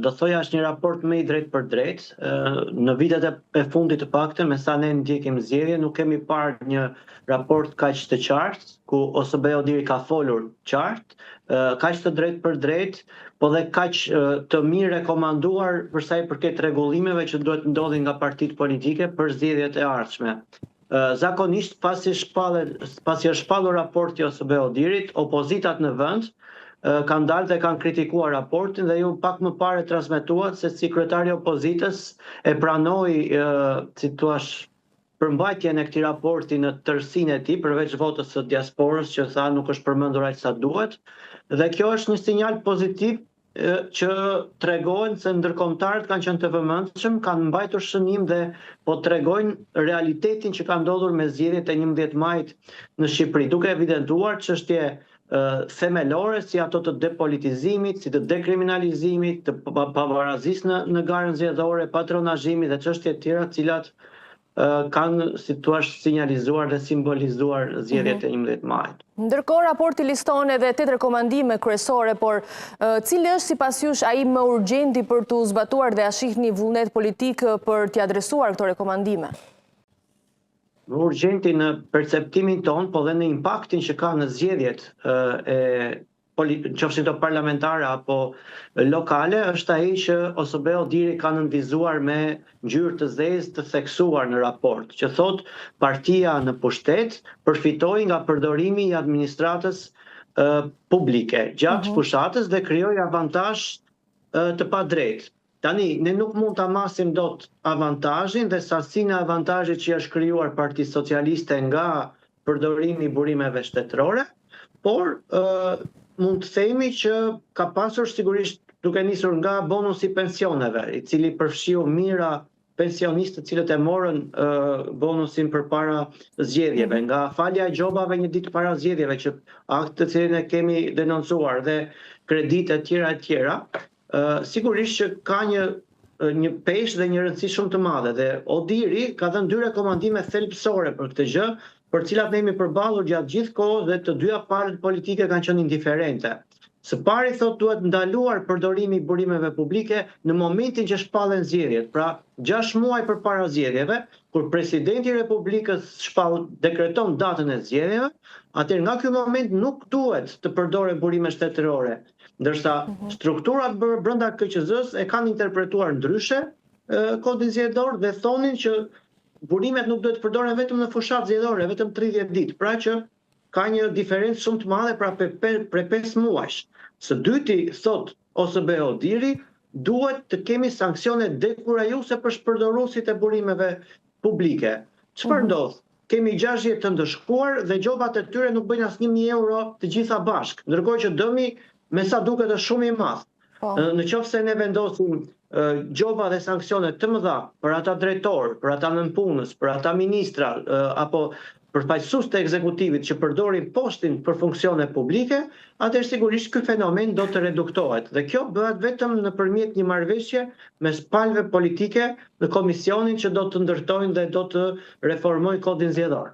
do thoja është një raport më i drejt për drejt. Në vitet e fundit të paktën, me sa ne ndjekim zgjedhje, nuk kemi parë një raport kaq të qartë, ku OSBE Odiri ka folur qartë, kaq të drejt për drejt, po dhe kaq të mirë rekomanduar për sa i përket rregullimeve që duhet ndodhin nga partitë politike për zgjedhjet e ardhshme. Zakonisht pasi është shpallur raporti OSBE Odirit, opozitat në vend kanë dalë dhe kanë kritikuar raportin dhe ju pak më parë transmetuat se si kryetari i opozitës e pranoi, si thua, përmbajtjen e këtij raporti në tërësinë e tij, përveç votës së diasporës që tha nuk është përmendur aq sa duhet. Dhe kjo është një sinjal pozitiv që tregojnë se ndërkombëtarët kanë qenë të vëmendshëm, kanë mbajtur shënim dhe po tregojnë realitetin që ka ndodhur me zgjedhjet e 11 majit në Shqipëri, duke evidentuar çështje themelore si ato të depolitizimit, si të dekriminalizimit, të pavarësisë në garën zgjedhore, patronazhimit dhe çështje të tjera, të cilat kanë, si thua, sinjalizuar dhe simbolizuar zgjedhjet e 11 majit. Ndërkohë, raporti liston edhe 8 rekomandime kryesore, por cili është sipas jush ai më urgjenti për të zbatuar dhe a shihni vullnet politik për t'i adresuar këto rekomandime? Më urgjenti në perceptimin ton, po dhe në impaktin që ka në zgjedhjet qofshin to parlamentare apo lokale, është ai që OSBE Odiri ka nënvizuar me ngjyrë të zezë të theksuar në raport, që thot partia në pushtet përfitoi nga përdorimi i administratës publike gjatë fushatës dhe krijoi avantazh të padrejtë. Tani, ne nuk mund ta masim dot avantazhin dhe sasinë e avantazhit që është krijuar Partisë Socialiste nga përdorimi i burimeve shtetërore, por mund të themi që ka pasur sigurisht duke nisur nga bonusi pensioneve, i cili përfshiu mijëra pensionistë të cilët e morën bonusin përpara zgjedhjeve, nga falja e gjobave një ditë para zgjedhjeve, që akt të cilin e kemi denoncuar, dhe kredite të tjera, sigurisht që ka një peshë dhe një rëndësi shumë të madhe, dhe Odiri ka dhënë 2 rekomandime thelbësore për këtë gjë, për cilat ne jemi përballur gjatë gjithë kohës dhe të dyja palët politike kanë qenë indiferente. Së pari thotë duhet ndaluar përdorimi i burimeve publike në momentin që shpallen zgjedhjet, pra 6 muaj përpara zgjedhjeve, kur presidenti i Republikës dekreton datën e zgjedhjeve, atëherë nga ky moment nuk duhet të përdoren burime shtetërore, ndërsa strukturat brenda KQZ-s e kanë interpretuar ndryshe kodin zgjedhor dhe thonin që burimet nuk duhet të përdoren vetëm në fushatë zgjedhore, vetëm 30 ditë, pra që ka një diferencë shumë të madhe pra për 5 muajsh. Së dyti, thot OSBE Odiri, duhet të kemi sanksione dekurajuese për shpërdoruesit e burimeve publike. Çfarë ndodh? Kemi 6 jetë të ndëshkuar dhe gjobat e tyre nuk bëjnë asnjë 1000 euro të gjitha bashk, ndërkohë që dëmi me sa duket është shumë i madh. Në qoftë se ne vendosim gjoba dhe sanksione të mëdha për ata drejtorë, për ata nënpunës, për ata ministra apo përfaqësues të ekzekutivit që përdorin postin për funksione publike, atëherë sigurisht ky fenomen do të reduktohet. Dhe kjo bëhet vetëm nëpërmjet një marrëveshje mes palëve politike në komisionin që do të ndërtojnë dhe do të reformojnë kodin zgjedhor.